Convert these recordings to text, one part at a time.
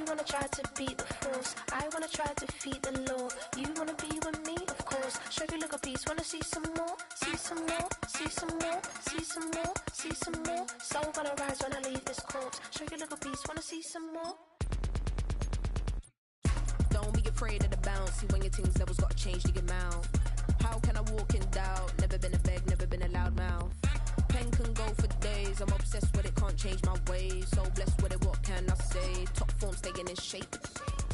wanna try to beat the force. I wanna try to defeat the law. You wanna be with me, of course. Show you a little piece. Wanna see some more? See some more? See some more? See some more? See some more? Soul gonna rise when I leave this corpse. Show you a little piece. Wanna see some more? Don't be afraid of the bounce. See when your things levels gotta change to get mouth. How can I walk in doubt? Never been a beg, never been a loud mouth. Pen can go for days. I'm obsessed with it, can't change my ways. So blessed with it, what can I say? Top form staying in shape.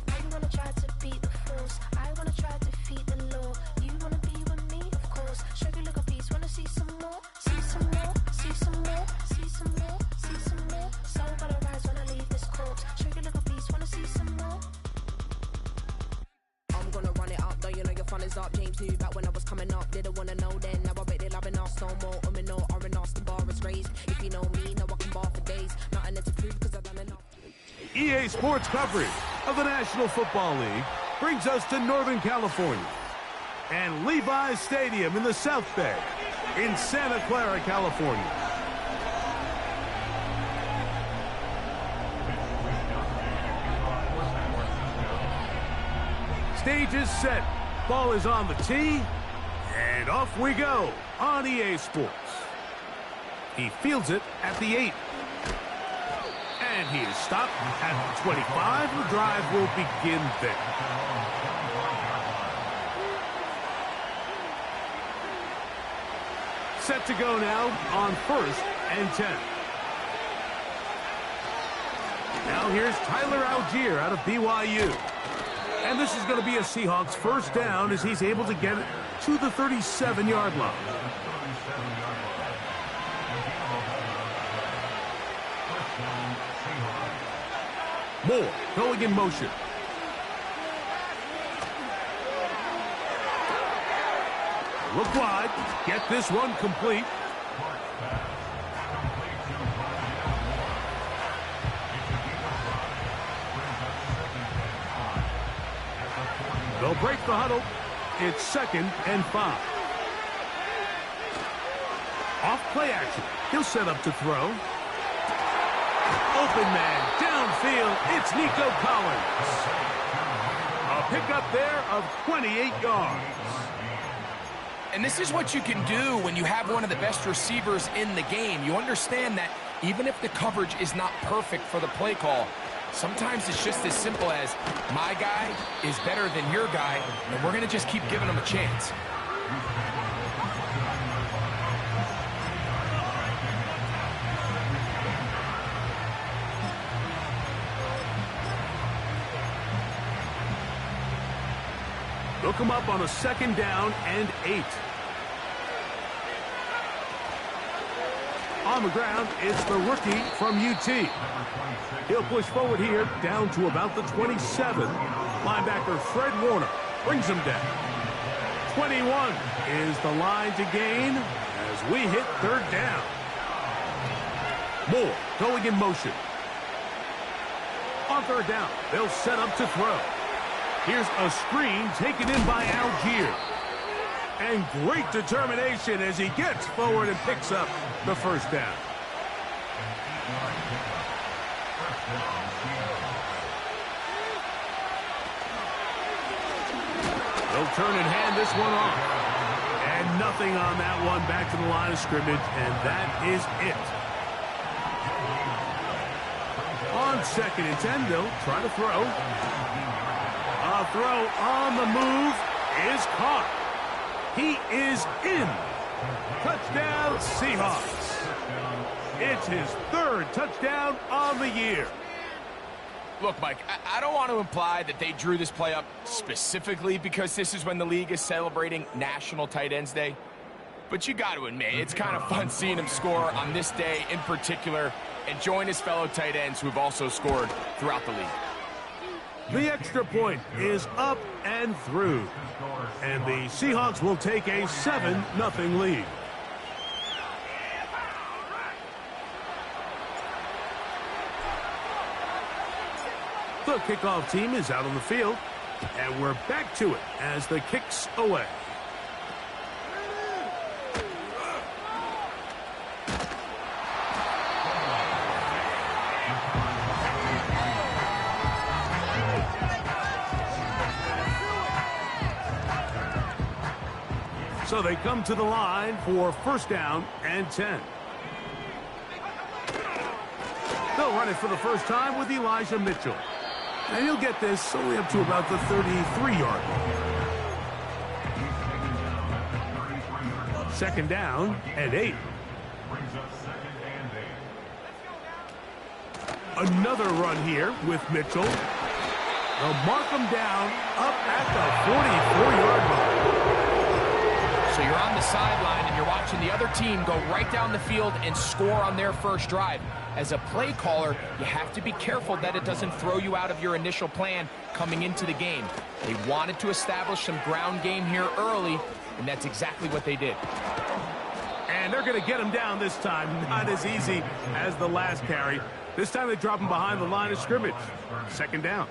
I wanna try to beat the force. I wanna try to defeat the law. You wanna be with me, of course. Show you a little piece. Wanna see some more? See some more? See some more? See some more? See some more? Soul gonna rise when I leave this corpse. Show you a little piece. Wanna see some more? I'm gonna run it up, though you know your fun is up. James knew back when I was coming up, didn't wanna know then. Now I bet they're loving us no more. No R&R's, the bar is raised. If you know me, now I can bar for days. Nothing left to prove because I've done enough. EA Sports coverage of the National Football League brings us to Northern California and Levi's Stadium in the South Bay in Santa Clara, California. Stage is set, ball is on the tee, and off we go on EA Sports. He fields it at the 8. And he is stopped at the 25. The drive will begin there. Set to go now on 1st and 10. Now here's Tyler Algier out of BYU. And this is going to be a Seahawks first down as he's able to get it to the 37-yard line. Moore going in motion. Look wide. Get this one complete. They'll break the huddle. It's 2nd and 5. Off play action. He'll set up to throw. Open man downfield. It's Nico Collins. A pickup there of 28 yards. And this is what you can do when you have one of the best receivers in the game. You understand that even if the coverage is not perfect for the play call, sometimes it's just as simple as my guy is better than your guy, and we're going to just keep giving him a chance. Look him up on a 2nd down and 8. On the ground, it's the rookie from UT. He'll push forward here down to about the 27. Linebacker Fred Warner brings him down. 21 is the line to gain as we hit 3rd down. Moore going in motion. On 3rd down, they'll set up to throw. Here's a screen taken in by Algier. And great determination as he gets forward and picks up the 1st down. They'll turn and hand this one off. And nothing on that one. Back to the line of scrimmage, and that is it. On 2nd and 10, they'll try to throw. A throw on the move is caught. He is in. Touchdown, Seahawks. It's his 3rd touchdown on the year. Look, Mike, I don't want to imply that they drew this play up specifically because this is when the league is celebrating National Tight Ends Day. But you got to admit, it's kind of fun seeing him score on this day in particular and join his fellow tight ends who have also scored throughout the league. The extra point is up and through. And the Seahawks will take a 7-0 lead. The kickoff team is out on the field. And we're back to it as the kick's away. So they come to the line for first down and 10. They'll run it for the first time with Elijah Mitchell. And he'll get this only up to about the 33-yard line. Second down and 8. Another run here with Mitchell. They'll mark him down up at the 44-yard line. So you're on the sideline and you're watching the other team go right down the field and score on their first drive. As a play caller, you have to be careful that it doesn't throw you out of your initial plan coming into the game. They wanted to establish some ground game here early, and that's exactly what they did. And they're going to get him down this time. Not as easy as the last carry. This time they drop him behind the line of scrimmage. Second down.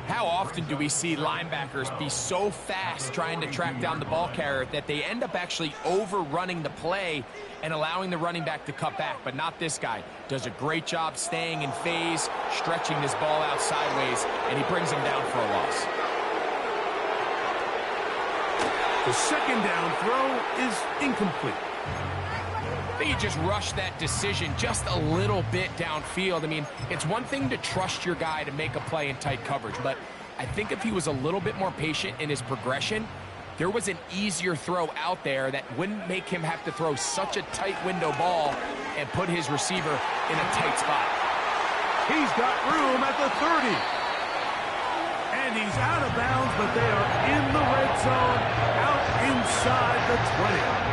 How often do we see linebackers be so fast trying to track down the ball carrier that they end up actually overrunning the play and allowing the running back to cut back? But not this guy. Does a great job staying in phase, stretching this ball out sideways, and he brings him down for a loss. The second down throw is incomplete. I think he just rushed that decision just a little bit downfield. I mean, it's one thing to trust your guy to make a play in tight coverage, but I think if he was a little bit more patient in his progression, there was an easier throw out there that wouldn't make him have to throw such a tight window ball and put his receiver in a tight spot. He's got room at the 30. And he's out of bounds, but they are in the red zone, out inside the 20.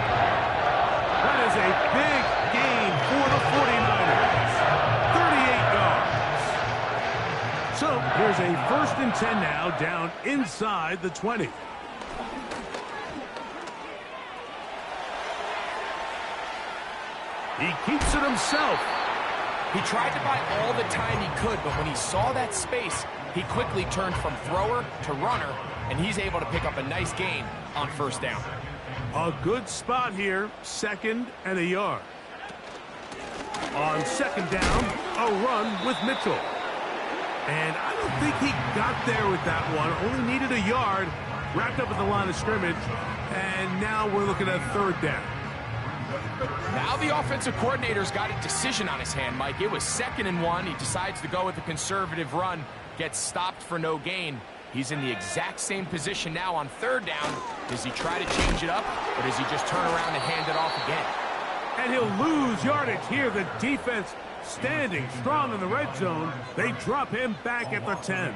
That is a big gain for the 49ers. 38 yards. So here's a first and 10 now, down inside the 20. He keeps it himself. He tried to buy all the time he could, but when he saw that space, he quickly turned from thrower to runner, and he's able to pick up a nice gain on first down. A good spot here, second and a yard. On second down, a run with Mitchell. And I don't think he got there with that one. Only needed a yard, wrapped up at the line of scrimmage, and now we're looking at third down. Now the offensive coordinator's got a decision on his hand, Mike. It was 2nd and 1. He decides to go with the conservative run, gets stopped for no gain. He's in the exact same position now on third down. Does he try to change it up, or does he just turn around and hand it off again? And he'll lose yardage here. The defense standing strong in the red zone. They drop him back at the 10.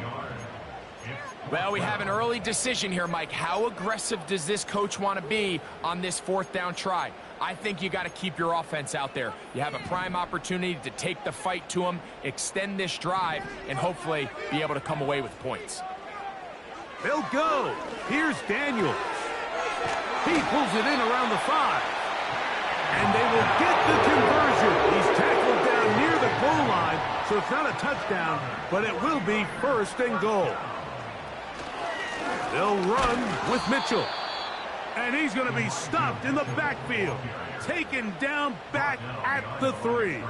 Well, we have an early decision here, Mike. How aggressive does this coach want to be on this fourth down try? I think you got to keep your offense out there. You have a prime opportunity to take the fight to him, extend this drive, and hopefully be able to come away with points. They'll go. Here's Daniels. He pulls it in around the 5. And they will get the conversion. He's tackled down near the goal line, so it's not a touchdown, but it will be first and goal. They'll run with Mitchell. And he's going to be stopped in the backfield. Taken down back at the 3.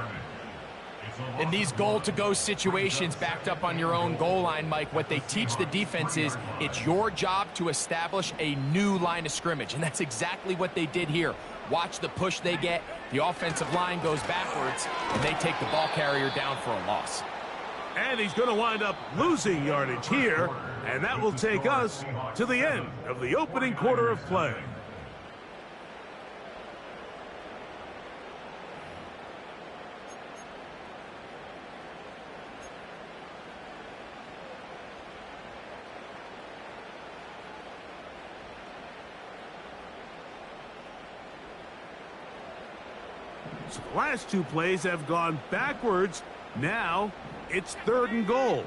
In these goal-to-go situations backed up on your own goal line, Mike, what they teach the defense is it's your job to establish a new line of scrimmage, and that's exactly what they did here. Watch the push they get. The offensive line goes backwards, and they take the ball carrier down for a loss. And he's going to wind up losing yardage here, and that will take us to the end of the opening quarter of play. So the last two plays have gone backwards. Now it's 3rd and goal.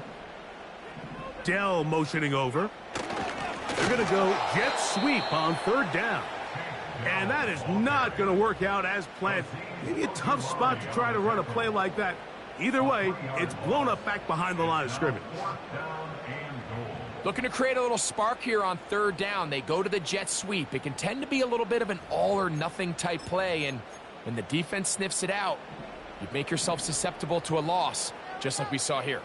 Dell motioning over. They're going to go jet sweep on 3rd down. And that is not going to work out as planned. Maybe a tough spot to try to run a play like that. Either way, it's blown up back behind the line of scrimmage. Looking to create a little spark here on 3rd down. They go to the jet sweep. It can tend to be a little bit of an all-or-nothing type play, and when the defense sniffs it out, you make yourself susceptible to a loss, just like we saw here.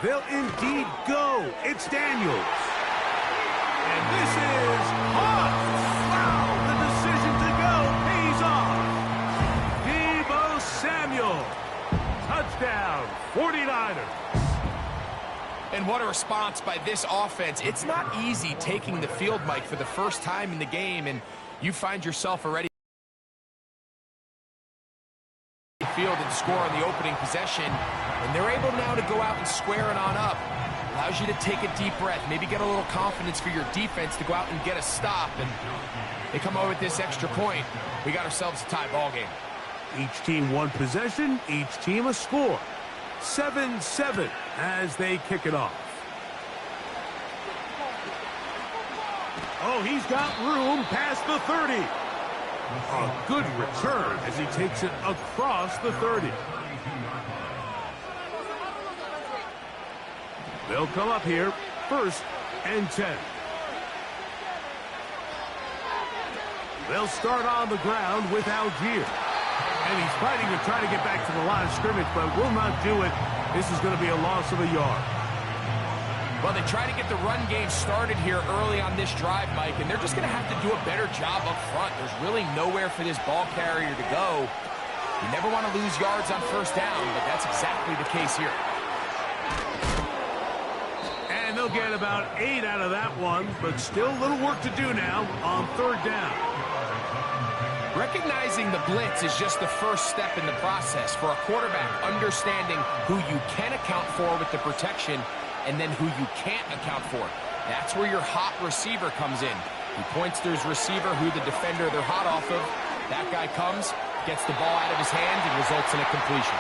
They'll indeed go. It's Daniels. And this is caught. Wow, the decision to go pays off. Deebo Samuel. Touchdown, 49ers. And what a response by this offense. It's not easy taking the field, Mike, for the first time in the game, and you find yourself already field and score on the opening possession, and they're able now to go out and square it on up. Allows you to take a deep breath, maybe get a little confidence for your defense to go out and get a stop, and they come over with this extra point. We got ourselves a tie ball game. Each team one possession, each team a score. 7-7 as they kick it off. Oh, he's got room past the 30. A good return as he takes it across the 30. They'll come up here, 1st and 10. They'll start on the ground with Algier. And he's fighting to try to get back to the line of scrimmage, but will not do it. This is going to be a loss of a yard. Well, they try to get the run game started here early on this drive, Mike, and they're just going to have to do a better job up front. There's really nowhere for this ball carrier to go. You never want to lose yards on 1st down, but that's exactly the case here. And they'll get about 8 out of that one, but still a little work to do now on 3rd down. Recognizing the blitz is just the first step in the process for a quarterback, understanding who you can account for with the protection and then who you can't account for. That's where your hot receiver comes in. He points to his receiver, who the defender they're hot off of. That guy comes, gets the ball out of his hand, and results in a completion.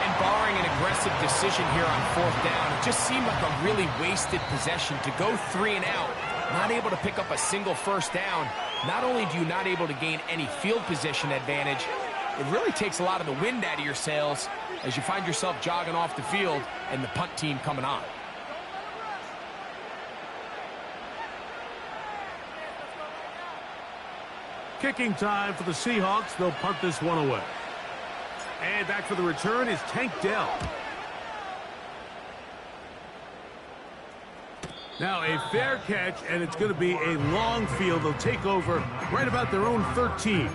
And barring an aggressive decision here on 4th down, it just seemed like a really wasted possession to go 3 and out, not able to pick up a single 1st down. Not only do you not able to gain any field position advantage, it really takes a lot of the wind out of your sails as you find yourself jogging off the field and the punt team coming on. Kicking time for the Seahawks. They'll punt this one away. And back for the return is Tank Dell. Now a fair catch, and it's going to be a long field. They'll take over right about their own 13.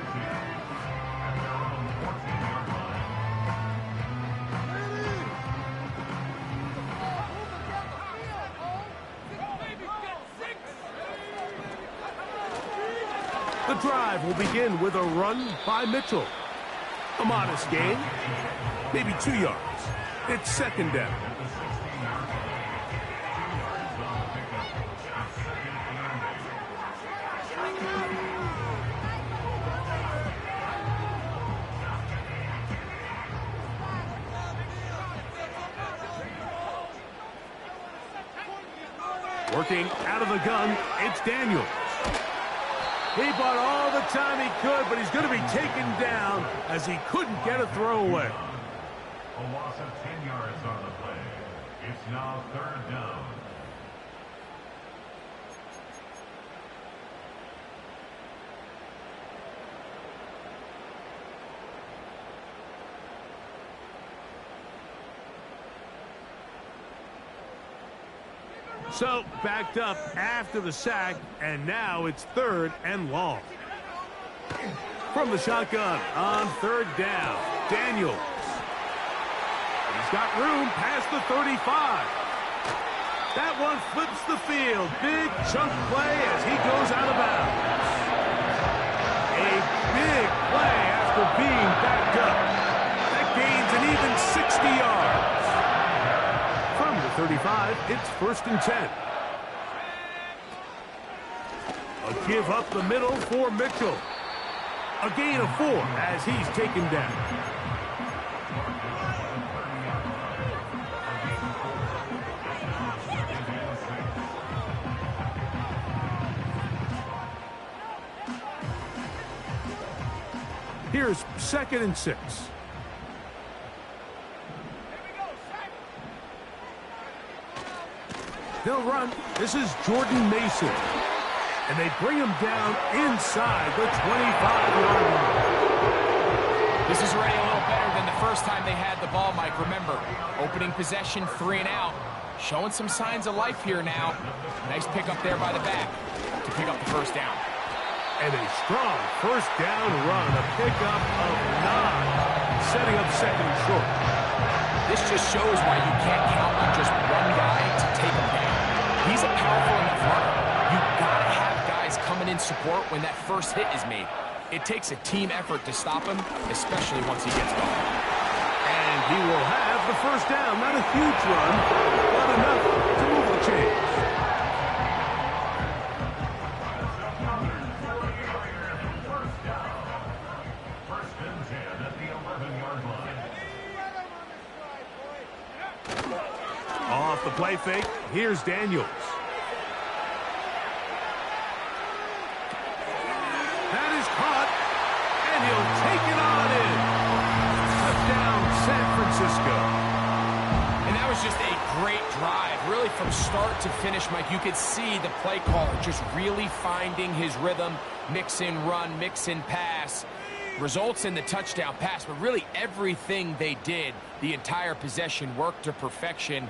The drive will begin with a run by Mitchell. A modest gain, maybe 2 yards. It's 2nd down. Working out of the gun, it's Daniels. He bought all the time he could, but he's going to be taken down as he couldn't get a throwaway. A loss of 10 yards on the play. It's now 3rd down. So, backed up after the sack, and now it's 3rd and long. From the shotgun on 3rd down, Daniels. He's got room past the 35. That one flips the field. Big chunk play as he goes out of bounds. A big play after being backed up. That gains an even 60 yards. From the 35, it's 1st and 10. A give up the middle for Mitchell. A gain of 4 as he's taken down. Here's 2nd and 6. They'll run. This is Jordan Mason. And they bring him down inside the 25-yard line. This is already a little better than the first time they had the ball, Mike. Remember, opening possession, 3 and out. Showing some signs of life here now. Nice pick up there by the back to pick up the first down. And a strong first down run, a pickup of 9, setting up second and short. This just shows why you can't count on just one guy to take him down. He's a powerful enough runner. You've got to have guys coming in support when that first hit is made. It takes a team effort to stop him, especially once he gets going. And he will have the first down. Not a huge run, but enough to move the chains. Off the play fake, here's Daniels. That is caught, and he'll take it on in. Touchdown, San Francisco. And that was just a great drive. Really, from start to finish, Mike, you could see the play caller just really finding his rhythm. Mix in run, mix in pass. Results in the touchdown pass, but really everything they did, the entire possession, worked to perfection.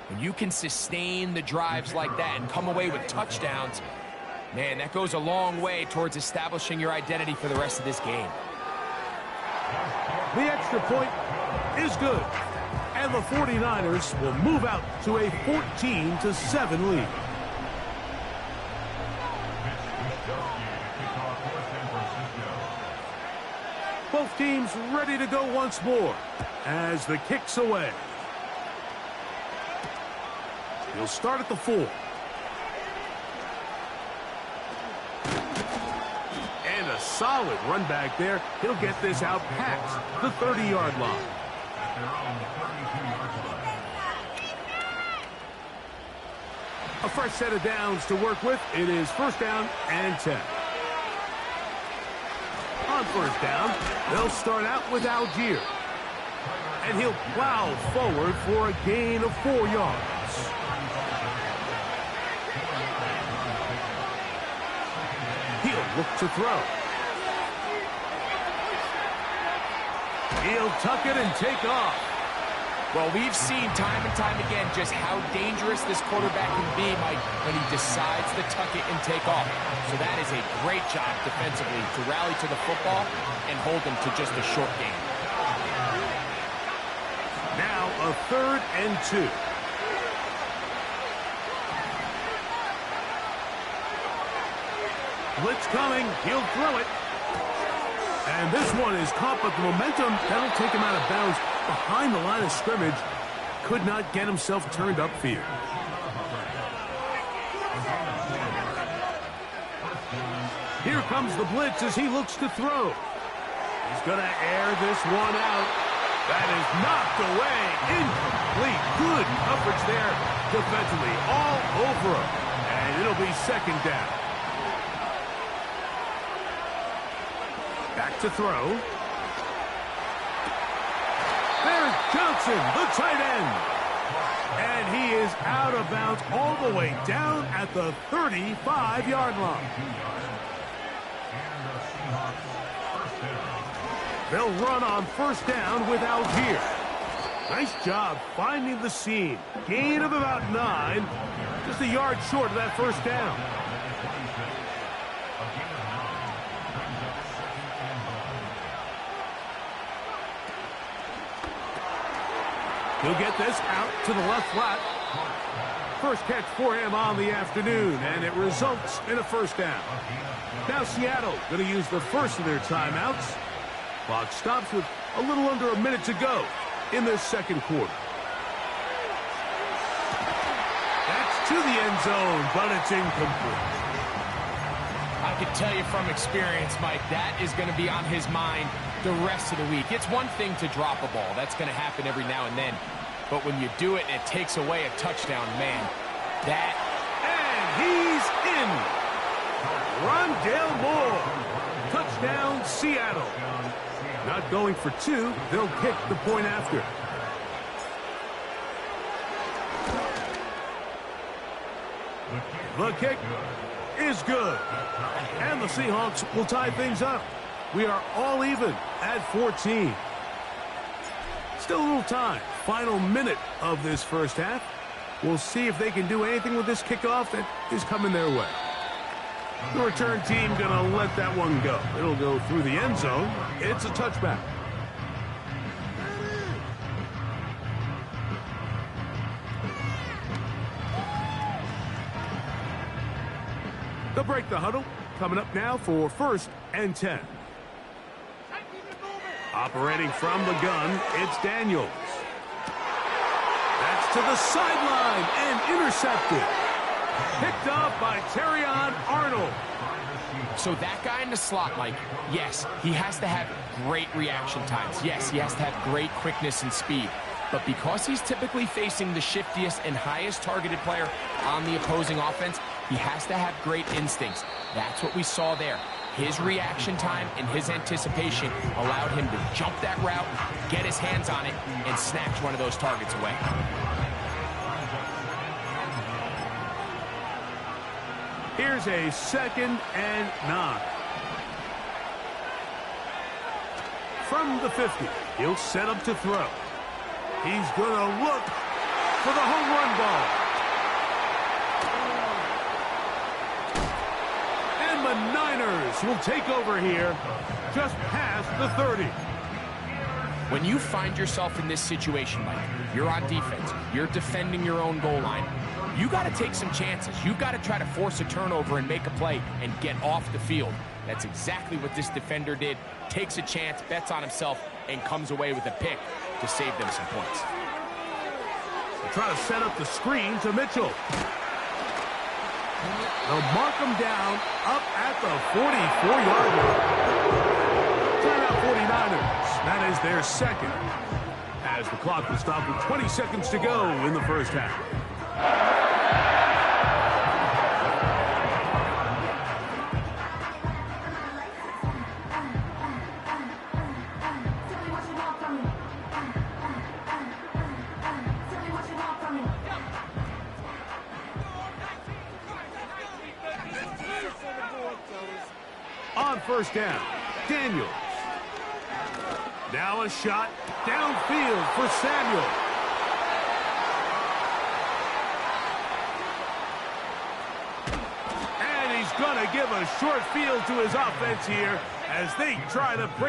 When you can sustain the drives like that and come away with touchdowns, man, that goes a long way towards establishing your identity for the rest of this game. The extra point is good, and the 49ers will move out to a 14-7 lead. Both teams ready to go once more as the kick's away. He'll start at the 4. And a solid run back there. He'll get this out past the 30-yard line. A fresh set of downs to work with. It is first down and 10. On first down, they'll start out with Algier. And he'll plow forward for a gain of 4 yards. He'll look to throw. He'll tuck it and take off. Well, we've seen time and time again just how dangerous this quarterback can be, Mike, when he decides to tuck it and take off. So that is a great job defensively to rally to the football and hold them to just a short game. Now a 3rd and 2. Blitz coming. He'll throw it. And this one is caught, but the momentum, that'll take him out of bounds behind the line of scrimmage. Could not get himself turned upfield. Here comes the blitz as he looks to throw. He's going to air this one out. That is knocked away. Incomplete. Good coverage there defensively. All over him. And it'll be second down. Back to throw. There's Johnson, the tight end. And he is out of bounds all the way down at the 35-yard line. They'll run on first down with Algier. Nice job finding the seam. Gain of about 9. Just a yard short of that first down. He'll get this out to the left flat. First catch for him on the afternoon, and it results in a first down. Now Seattle going to use the first of their timeouts. Clock stops with a little under a minute to go in this second quarter. That's to the end zone, but it's incomplete. I can tell you from experience, Mike, that is going to be on his mind the rest of the week. It's one thing to drop a ball. That's going to happen every now and then. But when you do it and it takes away a touchdown, man, that... And he's in. Rondale Moore. Touchdown, Seattle. Not going for 2. They'll kick the point after. The kick is good. And the Seahawks will tie things up. We are all even at 14. Still a little time. Final minute of this first half. We'll see if they can do anything with this kickoff that is coming their way. The return team going to let that one go. It'll go through the end zone. It's a touchback. They'll break the huddle. Coming up now for 1st and 10. Operating from the gun, it's Daniels. That's to the sideline and intercepted. Picked up by Terrion Arnold. So that guy in the slot, Mike, yes, he has to have great reaction times. Yes, he has to have great quickness and speed. But because he's typically facing the shiftiest and highest targeted player on the opposing offense, he has to have great instincts. That's what we saw there. His reaction time and his anticipation allowed him to jump that route, get his hands on it, and snatch one of those targets away. Here's a 2nd and 9. From the 50, he'll set up to throw. He's going to look for the home run ball. And the Niners will take over here just past the 30. When you find yourself in this situation, Mike, you're on defense, you're defending your own goal line, you got to take some chances. You got to try to force a turnover and make a play and get off the field. That's exactly what this defender did. Takes a chance, bets on himself, and comes away with a pick to save them some points. They'll try to set up the screen to Mitchell. They'll mark him down up at the 44-yard line. Timeout 49ers. That is their 2nd. As the clock will stop with 20 seconds to go in the first half. On 1st down, Daniels. Now a shot downfield for Samuel. And he's going to give a short field to his offense here as they try to break